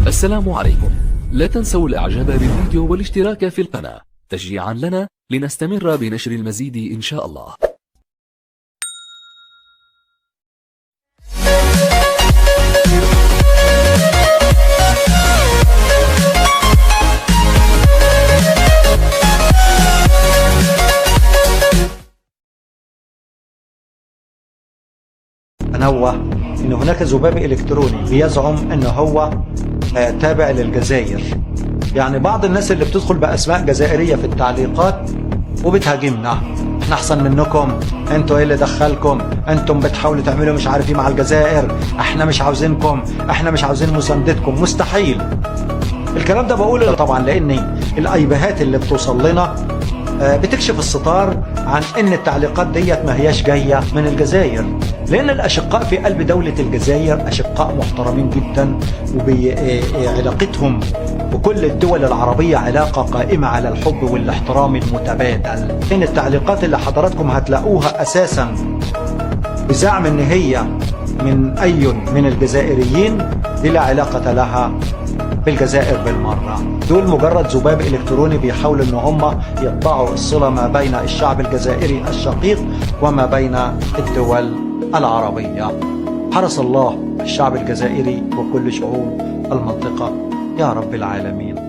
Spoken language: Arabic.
السلام عليكم. لا تنسوا الاعجاب بالفيديو والاشتراك في القناة تشجيعا لنا لنستمر بنشر المزيد ان شاء الله. تنوه ان هناك ذباب الكتروني بيزعم ان هو تابع للجزائر. يعني بعض الناس اللي بتدخل باسماء جزائريه في التعليقات وبتهاجمنا، احنا احسن منكم، انتوا ايه اللي دخلكم، انتم بتحاولوا تعملوا مش عارف ايه مع الجزائر، احنا مش عاوزينكم، احنا مش عاوزين مساندتكم. مستحيل الكلام ده بقوله طبعا لان الايبيهات اللي بتوصل لنا بتكشف الستار عن ان التعليقات ديت ما هياش جايه من الجزائر، لان الاشقاء في قلب دوله الجزائر اشقاء محترمين جدا، وعلاقتهم بكل الدول العربيه علاقه قائمه على الحب والاحترام المتبادل. ان التعليقات اللي حضراتكم هتلاقوها اساسا بزعم ان هي من اي من الجزائريين دي لا علاقه لها بالجزائر بالمرة. دول مجرد ذباب إلكتروني بيحاولوا ان هم يقطعوا الصلة ما بين الشعب الجزائري الشقيق وما بين الدول العربية. حرس الله الشعب الجزائري وكل شعوب المنطقة يا رب العالمين.